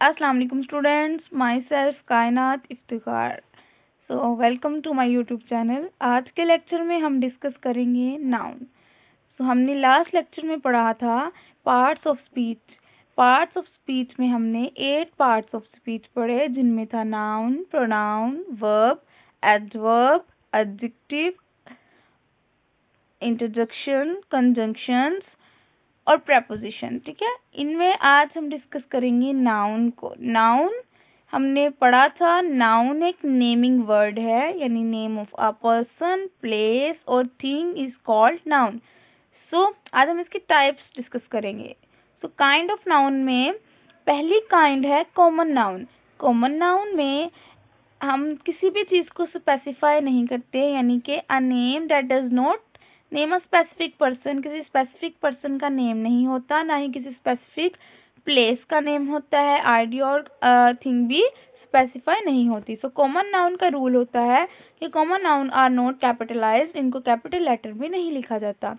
अस्सलाम वालेकुम students, myself Kainat Iftikhar. Welcome to my YouTube channel. आज के लेक्चर में हम डिस्कस करेंगे नाउन। हमने लास्ट लेक्चर में पढ़ा था parts of speech. Parts of speech में हमने 8 पार्ट्स ऑफ स्पीच पढ़े, जिनमें था noun, pronoun, verb, adverb, adjective, interjection, conjunctions और प्रेपोजिशन। ठीक है, इनमें आज हम डिस्कस करेंगे नाउन को। नाउन हमने पढ़ा था, नाउन एक नेमिंग वर्ड है, यानी name of a person, place और थिंग इज कॉल्ड नाउन। आज हम इसकी टाइप्स डिस्कस करेंगे। काइंड ऑफ नाउन में पहली काइंड है कॉमन नाउन। कॉमन नाउन में हम किसी भी चीज को स्पेसिफाई नहीं करते, यानी कि a name that does not name a specific person. किसी स्पेसिफिक पर्सन का नेम नहीं होता, ना ही किसी स्पेसिफिक प्लेस का नेम होता है। आइडिया और थिंग भी स्पेसिफाई नहीं होती। कॉमन नाउन का रूल होता है कि common noun are not capitalised, इनको कैपिटल लेटर में नहीं लिखा जाता।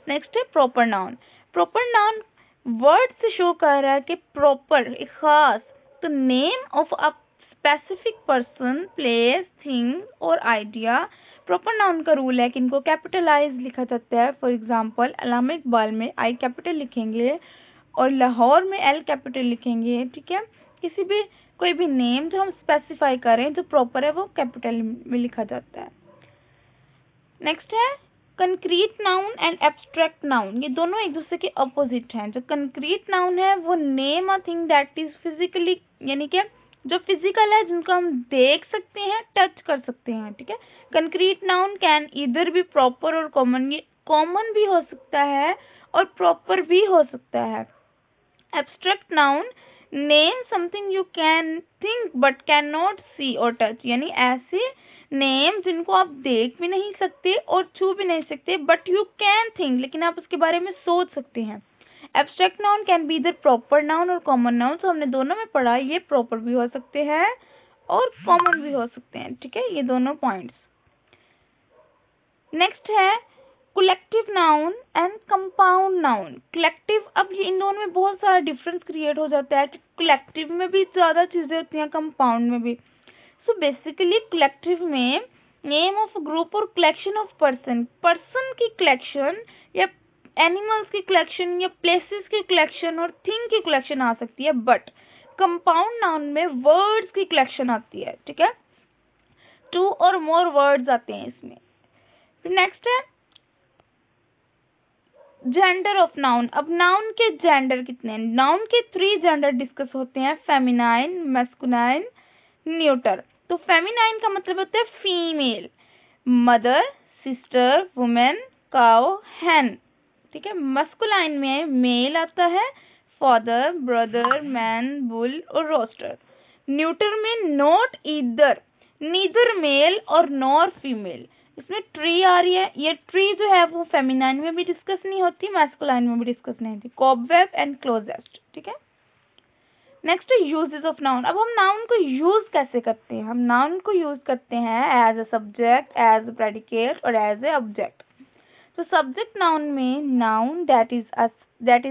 नेक्स्ट है proper noun. Proper noun word से शो कर रहा है कि प्रॉपर, एक खास। तो name of a specific person, place, thing और आइडिया। प्रॉपर नाउन का रूल है कि इनको कैपिटलाइज लिखा जाता है। फॉर एग्जांपल, अल्लामा इकबाल में आई कैपिटल लिखेंगे और लाहौर में एल कैपिटल लिखेंगे। ठीक है, किसी भी कोई भी नेम जो हम स्पेसिफाई करें जो प्रॉपर है वो कैपिटल में लिखा जाता है। नेक्स्ट है concrete noun and abstract noun. ये दोनों एक दूसरे के अपोजिट हैं। जो कंक्रीट नाउन है वो name a thing that is physically, यानी कि जो फिजिकल है, जिनको हम देख सकते हैं, टच कर सकते हैं। ठीक है, कंक्रीट नाउन कैन ईदर भी प्रॉपर और कॉमन। ये कॉमन भी हो सकता है और प्रॉपर भी हो सकता है। Abstract noun name something you can think but can not see और टच, यानी ऐसे नेम जिनको आप देख भी नहीं सकते और छू भी नहीं सकते, बट यू कैन थिंक, लेकिन आप उसके बारे में सोच सकते हैं। एब्स्ट्रैक्ट नाउन कैन बी इधर प्रॉपर नाउन और कॉमन नाउन। तो हमने दोनों में पढ़ा, ये प्रॉपर भी हो सकते हैं और कॉमन भी हो सकते हैं। ठीक है, ये दोनों पॉइंट्स। नेक्स्ट है collective noun and compound noun. Collective, अब ये इन दोनों में बहुत सारा डिफरेंस क्रिएट हो जाता है कि कलेक्टिव में भी ज्यादा चीजें होती हैं, कंपाउंड में भी। बेसिकली कलेक्टिव में नेम ऑफ ग्रुप और कलेक्शन ऑफ पर्सन, पर्सन की कलेक्शन या एनिमल्स की कलेक्शन या प्लेसेस की कलेक्शन और थिंग की कलेक्शन आ सकती है। बट कंपाउंड नाउन में वर्ड्स की कलेक्शन आती है। ठीक है, 2 और मोर वर्ड्स आते हैं इसमें। नेक्स्ट है जेंडर ऑफ नाउन। अब नाउन के जेंडर कितने हैं? नाउन के 3 जेंडर डिस्कस होते हैं, फेमिनाइन, मैस्कुलाइन, न्यूटर। तो फेमिनाइन का मतलब होता है female, mother, sister, women, cow, hen. ठीक है, मस्कुलाइन में मेल आता है, फादर, ब्रदर, मैन, बुल और रोस्टर। न्यूटर में नॉट ईदर, नीदर मेल और नॉर फीमेल। इसमें ट्री आ रही है, ये ट्री जो है वो फेमिनाइन में भी डिस्कस नहीं होती, मैस्कुलाइन में भी डिस्कस नहीं होती। Cobweb and closest. ठीक है, नेक्स्ट है यूजेस ऑफ नाउन। अब हम नाउन को यूज कैसे करते हैं? हम नाउन को यूज करते हैं as a subject, as a predicate और एज ए ऑब्जेक्ट। तो सब्जेक्ट नाउन में noun that is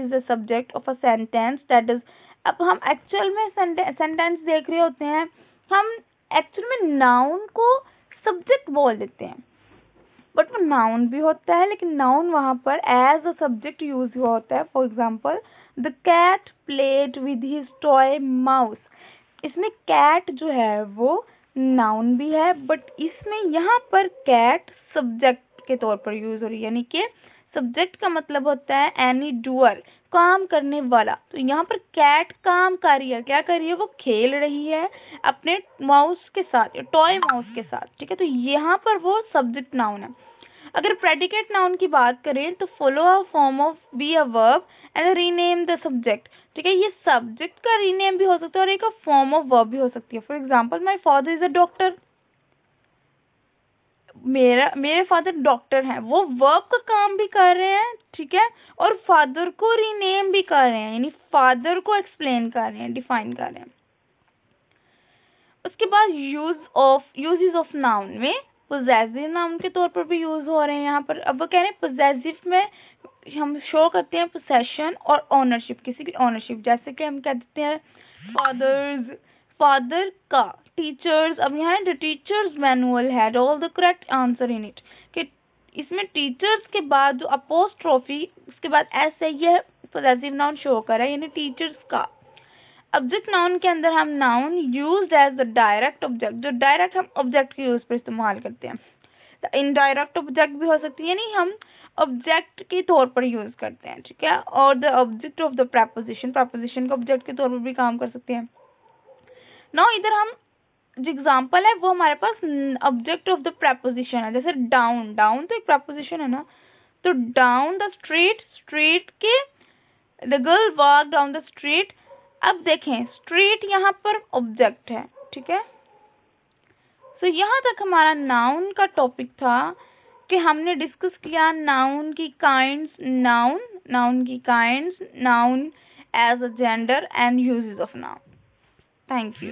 the subject of a sentence that is. अब हम एक्चुअल में सेंटेंस देख रहे होते हैं, हम एक्चुअल में नाउन को सब्जेक्ट बोल देते हैं, बट वो नाउन भी होता है, लेकिन नाउन वहां पर एज अ सब्जेक्ट यूज हुआ होता है। For example, the cat played with his toy mouse. इसमें कैट जो है वो नाउन भी है, बट इसमें यहाँ पर कैट सब्जेक्ट के तौर पर यूज हो रही है, यानी कि सब्जेक्ट का मतलब होता है एनी डूअर, काम करने वाला। तो यहाँ पर कैट काम कर रही है, क्या कर रही है? वो खेल रही है अपने माउस के साथ, टॉय माउस के साथ। ठीक है, तो यहाँ पर वो सब्जेक्ट नाउन है। अगर प्रेडिकेट नाउन की बात करें तो follow a form of be a verb and rename the subject. ठीक है, ये सब्जेक्ट का रीनेम भी हो सकता है और एक फॉर्म ऑफ वर्ब भी हो सकती है। For example, my father is a doctor. मेरे फादर डॉक्टर हैं, वो वर्ब का काम भी कर रहे हैं। ठीक है, और फादर को रीनेम भी कर रहे हैं, यानी फादर को एक्सप्लेन कर रहे हैं, डिफाइन कर रहे हैं। उसके बाद यूजेस ऑफ नाउन में पोजेसिव नाउन के तौर पर भी यूज हो रहे हैं यहाँ पर। अब वो कह रहे हैं पोजेसिव में हम शो करते हैं पोसेशन और ओनरशिप, किसी की ओनरशिप, जैसे कि हम कह देते हैं फादर्स, फादर का, टीचर्स। अब यहाँ the teachers manual had all the correct answer in it, कि इसमें टीचर्स के बाद जो अपोस्ट्रोफी उसके बाद एस है, यह पोजेसिव नाउन शो कर रहा है, यानी टीचर्स का। ऑब्जेक्ट नाउन के अंदर हम noun used as the direct object, जो डायरेक्ट हम ऑब्जेक्ट के यूज पर इस्तेमाल करते हैं। इनडायरेक्ट ऑब्जेक्ट भी हो सकती है, यानी हम ऑब्जेक्ट के तौर पर यूज करते हैं, ठीक है। और the object of the preposition, preposition को ऑब्जेक्ट के तौर पर भी काम कर सकते हैं। नाउ इधर हम जो एग्जाम्पल है वो हमारे पास ऑब्जेक्ट ऑफ द प्रपोजिशन है, जैसे डाउन, डाउन तो एक प्रपोजिशन है ना, तो डाउन द स्ट्रीट, स्ट्रीट के the girl walk down the street. अब देखें स्ट्रीट यहाँ पर ऑब्जेक्ट है, ठीक है। तो यहाँ तक हमारा नाउन का टॉपिक था कि हमने डिस्कस किया नाउन की काइंड्स, नाउन, नाउन की kinds, noun as a gender and uses of noun. Thank you.